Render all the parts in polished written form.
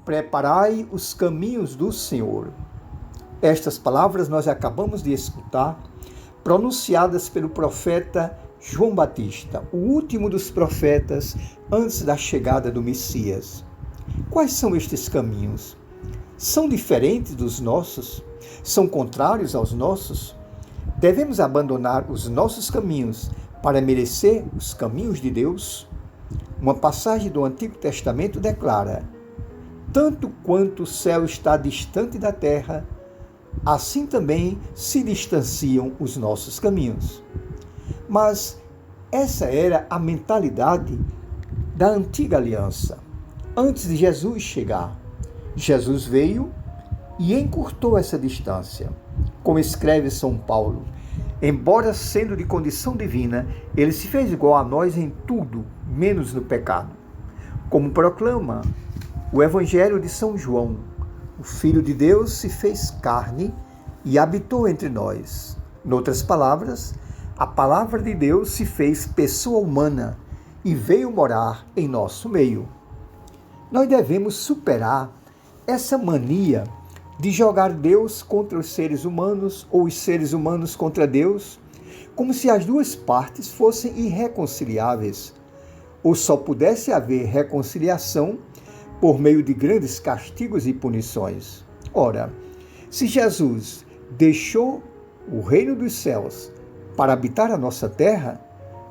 Preparai os caminhos do Senhor. Estas palavras nós acabamos de escutar, pronunciadas pelo profeta João Batista, o último dos profetas antes da chegada do Messias. Quais são estes caminhos? São diferentes dos nossos? São contrários aos nossos? Devemos abandonar os nossos caminhos para merecer os caminhos de Deus? Uma passagem do Antigo Testamento declara: tanto quanto o céu está distante da terra, assim também se distanciam os nossos caminhos. Mas essa era a mentalidade da antiga aliança. Antes de Jesus chegar, Jesus veio e encurtou essa distância. Como escreve São Paulo, embora sendo de condição divina, ele se fez igual a nós em tudo, menos no pecado. Como proclama o Evangelho de São João, o Filho de Deus se fez carne e habitou entre nós. Noutras palavras, a palavra de Deus se fez pessoa humana e veio morar em nosso meio. Nós devemos superar essa mania de jogar Deus contra os seres humanos ou os seres humanos contra Deus, como se as duas partes fossem irreconciliáveis, ou só pudesse haver reconciliação por meio de grandes castigos e punições. Ora, se Jesus deixou o reino dos céus para habitar a nossa terra,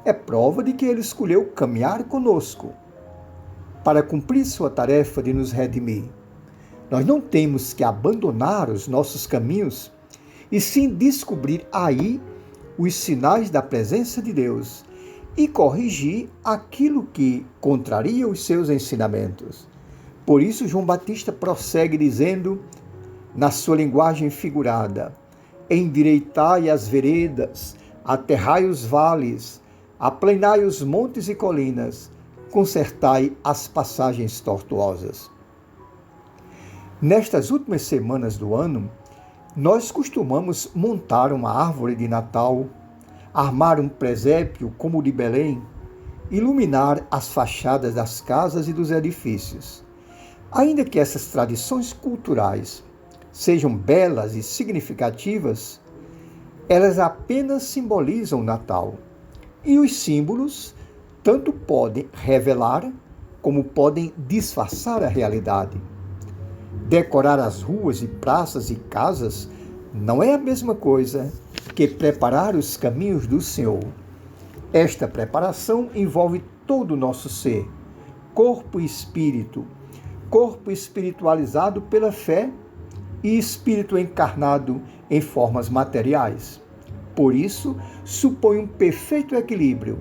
é prova de que ele escolheu caminhar conosco para cumprir sua tarefa de nos redimir. Nós não temos que abandonar os nossos caminhos e sim descobrir aí os sinais da presença de Deus e corrigir aquilo que contraria os seus ensinamentos. Por isso, João Batista prossegue dizendo, na sua linguagem figurada: endireitai as veredas, aterrai os vales, aplanai os montes e colinas, consertai as passagens tortuosas. Nestas últimas semanas do ano, nós costumamos montar uma árvore de Natal, armar um presépio como o de Belém, iluminar as fachadas das casas e dos edifícios. Ainda que essas tradições culturais sejam belas e significativas, elas apenas simbolizam o Natal. E os símbolos tanto podem revelar como podem disfarçar a realidade. Decorar as ruas e praças e casas não é a mesma coisa que preparar os caminhos do Senhor. Esta preparação envolve todo o nosso ser, corpo e espírito, corpo espiritualizado pela fé e espírito encarnado em formas materiais. Por isso, supõe um perfeito equilíbrio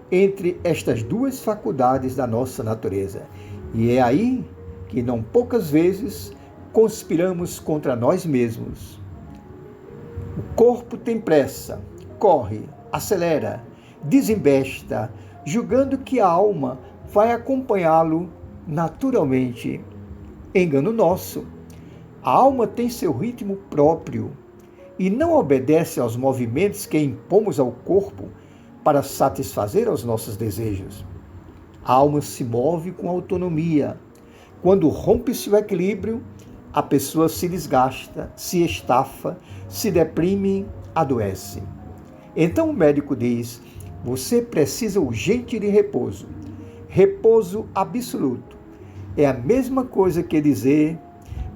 entre estas duas faculdades da nossa natureza. E é aí que não poucas vezes conspiramos contra nós mesmos. O corpo tem pressa, corre, acelera, desembesta, julgando que a alma vai acompanhá-lo naturalmente. Engano nosso. A alma tem seu ritmo próprio e não obedece aos movimentos que impomos ao corpo para satisfazer aos nossos desejos. A alma se move com autonomia. Quando rompe-se o equilíbrio, a pessoa se desgasta, se estafa, se deprime, adoece. Então o médico diz: você precisa urgente de repouso. Repouso absoluto. É a mesma coisa que dizer: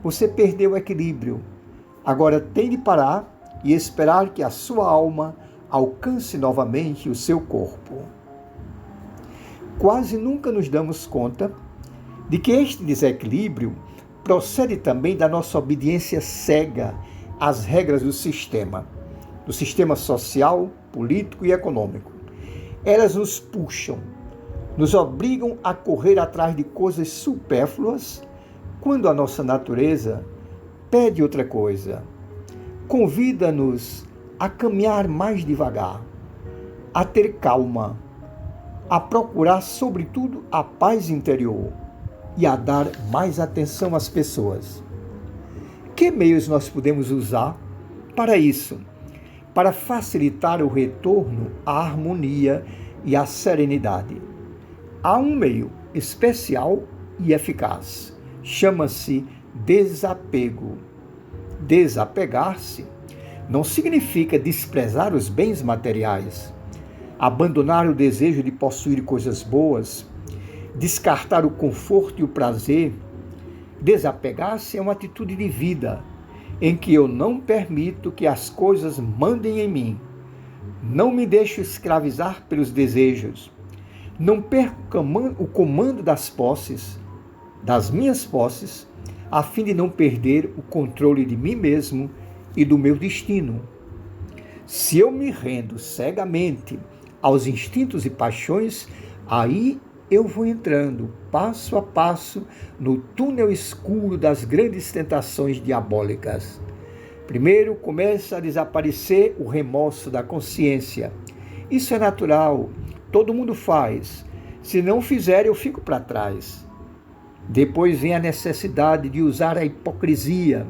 você perdeu o equilíbrio. Agora tem de parar e esperar que a sua alma alcance novamente o seu corpo. Quase nunca nos damos conta de que este desequilíbrio procede também da nossa obediência cega às regras do sistema social, político e econômico. Elas nos puxam, nos obrigam a correr atrás de coisas supérfluas, quando a nossa natureza pede outra coisa. Convida-nos a caminhar mais devagar, a ter calma, a procurar, sobretudo, a paz interior e a dar mais atenção às pessoas. Que meios nós podemos usar para isso? Para facilitar o retorno à harmonia e à serenidade. Há um meio especial e eficaz. chama-se desapego. Desapegar-se não significa desprezar os bens materiais, abandonar o desejo de possuir coisas boas, descartar o conforto e o prazer. Desapegar-se é uma atitude de vida em que eu não permito que as coisas mandem em mim. Não me deixo escravizar pelos desejos. Não perco o comando das minhas posses, a fim de não perder o controle de mim mesmo e do meu destino. Se eu me rendo cegamente aos instintos e paixões, aí eu vou entrando, passo a passo, no túnel escuro das grandes tentações diabólicas. Primeiro começa a desaparecer o remorso da consciência. Isso é natural, todo mundo faz. Se não fizer, eu fico para trás. Depois vem a necessidade de usar a hipocrisia,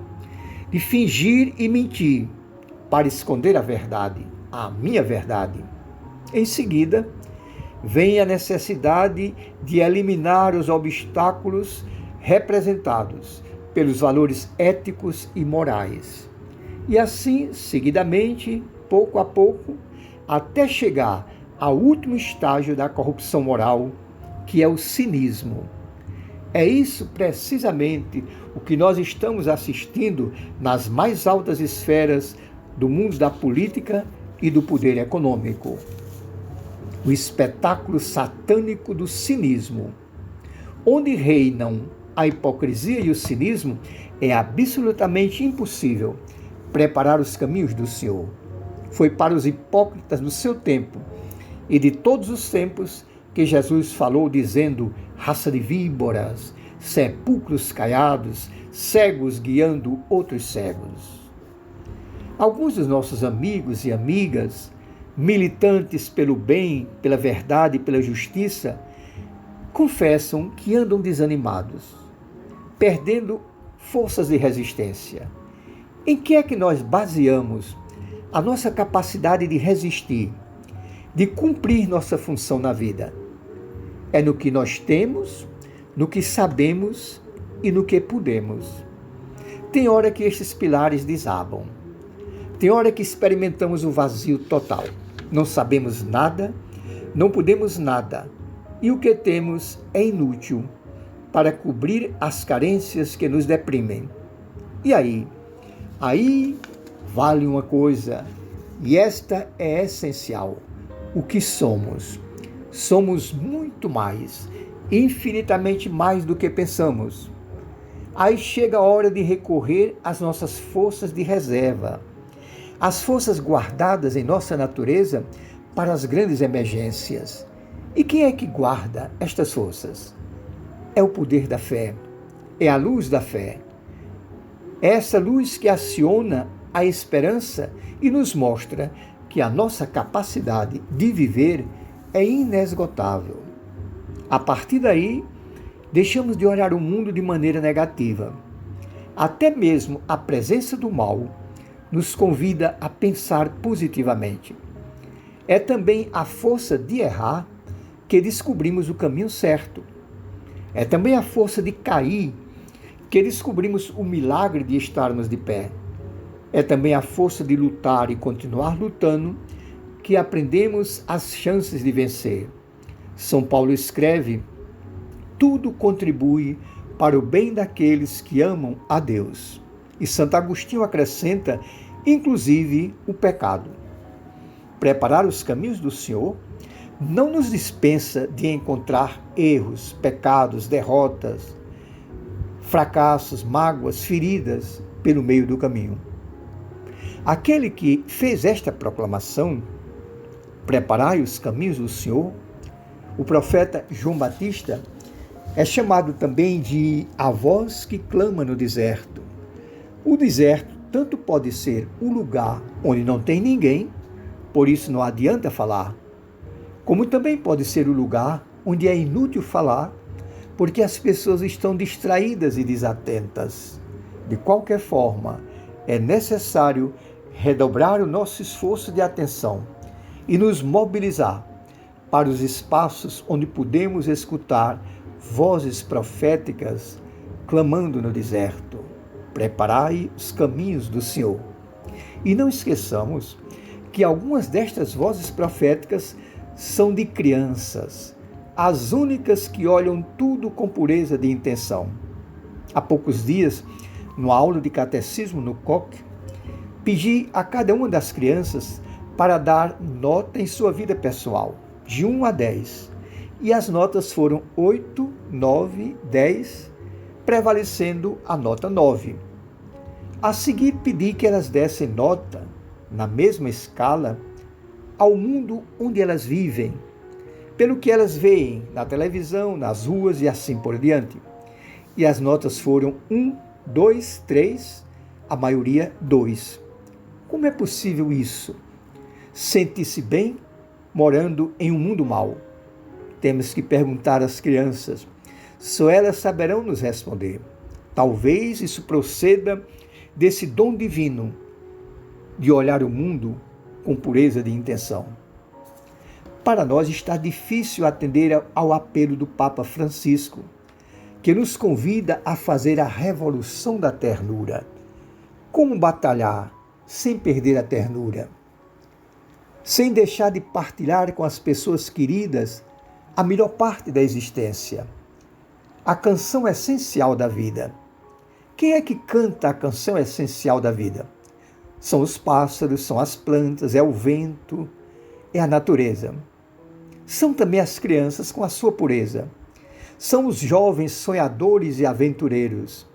de fingir e mentir, para esconder a verdade, a minha verdade. Em seguida, vem a necessidade de eliminar os obstáculos representados pelos valores éticos e morais. E assim, seguidamente, pouco a pouco, até chegar ao último estágio da corrupção moral, que é o cinismo. É isso precisamente o que nós estamos assistindo nas mais altas esferas do mundo da política e do poder econômico. O espetáculo satânico do cinismo. Onde reinam a hipocrisia e o cinismo, é absolutamente impossível preparar os caminhos do Senhor. Foi para os hipócritas do seu tempo e de todos os tempos que Jesus falou dizendo: raça de víboras, sepulcros caiados, cegos guiando outros cegos. Alguns dos nossos amigos e amigas, militantes pelo bem, pela verdade e pela justiça, confessam que andam desanimados, perdendo forças de resistência. Em que é que nós baseamos a nossa capacidade de resistir, de cumprir nossa função na vida? É no que nós temos, no que sabemos e no que podemos. Tem hora que estes pilares desabam. Tem hora que experimentamos o vazio total. Não sabemos nada, não podemos nada. E o que temos é inútil para cobrir as carências que nos deprimem. E aí? Aí vale uma coisa, e esta é essencial: o que somos. Somos muito mais, infinitamente mais do que pensamos. Aí chega a hora de recorrer às nossas forças de reserva, as forças guardadas em nossa natureza para as grandes emergências. E quem é que guarda estas forças? É o poder da fé, é a luz da fé. É essa luz que aciona a esperança e nos mostra que a nossa capacidade de viver é inesgotável. A partir daí, deixamos de olhar o mundo de maneira negativa. Até mesmo a presença do mal nos convida a pensar positivamente. É também a força de errar que descobrimos o caminho certo. É também a força de cair que descobrimos o milagre de estarmos de pé. É também a força de lutar e continuar lutando que aprendemos as chances de vencer. São Paulo escreve: tudo contribui para o bem daqueles que amam a Deus. E Santo Agostinho acrescenta, inclusive, o pecado. Preparar os caminhos do Senhor não nos dispensa de encontrar erros, pecados, derrotas, fracassos, mágoas, feridas pelo meio do caminho. Aquele que fez esta proclamação, preparai os caminhos do Senhor, o profeta João Batista, é chamado também de a voz que clama no deserto. O deserto tanto pode ser um lugar onde não tem ninguém, por isso não adianta falar, como também pode ser o lugar onde é inútil falar, porque as pessoas estão distraídas e desatentas. De qualquer forma, é necessário redobrar o nosso esforço de atenção e nos mobilizar para os espaços onde podemos escutar vozes proféticas clamando no deserto: preparai os caminhos do Senhor. E não esqueçamos que algumas destas vozes proféticas são de crianças, as únicas que olham tudo com pureza de intenção. Há poucos dias, numa aula de catecismo no COC, pedi a cada uma das crianças para dar nota em sua vida pessoal, de 1 a 10. E as notas foram 8, 9, 10, prevalecendo a nota 9. A seguir, pedi que elas dessem nota, na mesma escala, ao mundo onde elas vivem, pelo que elas veem na televisão, nas ruas e assim por diante. E as notas foram 1, 2, 3, a maioria 2. Como é possível isso? Sentir-se bem morando em um mundo mau? Temos que perguntar às crianças, só elas saberão nos responder. Talvez isso proceda desse dom divino de olhar o mundo com pureza de intenção. Para nós está difícil atender ao apelo do Papa Francisco, que nos convida a fazer a revolução da ternura. Como batalhar sem perder a ternura? Sem deixar de partilhar com as pessoas queridas a melhor parte da existência, a canção essencial da vida. Quem é que canta a canção essencial da vida? São os pássaros, são as plantas, é o vento, é a natureza. São também as crianças com a sua pureza. São os jovens sonhadores e aventureiros.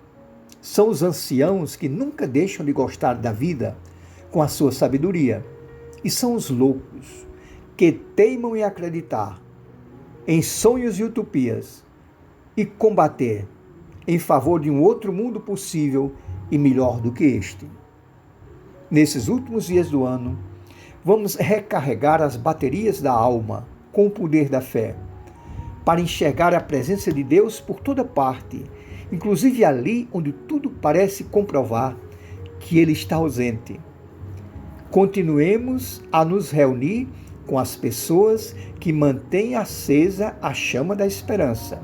São os anciãos que nunca deixam de gostar da vida com a sua sabedoria. E são os loucos que teimam em acreditar em sonhos e utopias e combater em favor de um outro mundo possível e melhor do que este. Nesses últimos dias do ano, vamos recarregar as baterias da alma com o poder da fé, para enxergar a presença de Deus por toda parte, inclusive ali onde tudo parece comprovar que Ele está ausente. Continuemos a nos reunir com as pessoas que mantêm acesa a chama da esperança,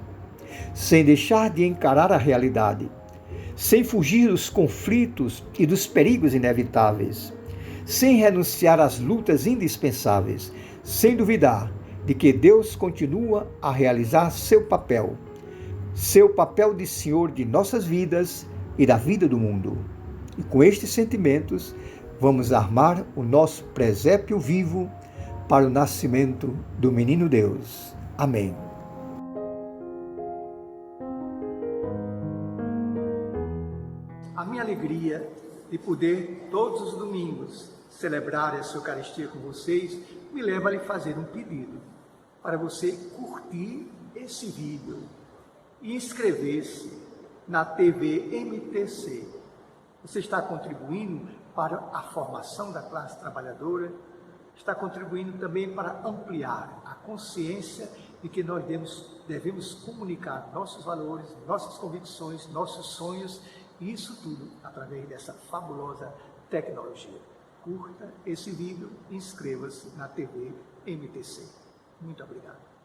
sem deixar de encarar a realidade, sem fugir dos conflitos e dos perigos inevitáveis, sem renunciar às lutas indispensáveis, sem duvidar de que Deus continua a realizar seu papel de Senhor de nossas vidas e da vida do mundo. E com estes sentimentos, vamos armar o nosso presépio vivo para o nascimento do menino Deus. Amém. A minha alegria de poder, todos os domingos, celebrar essa Eucaristia com vocês, me leva a lhe fazer um pedido, para você curtir esse vídeo e inscrever-se na TV MTC. Você está contribuindo para a formação da classe trabalhadora, está contribuindo também para ampliar a consciência de que nós devemos comunicar nossos valores, nossas convicções, nossos sonhos, e isso tudo através dessa fabulosa tecnologia. Curta esse vídeo e inscreva-se na TV MTC. Muito obrigado.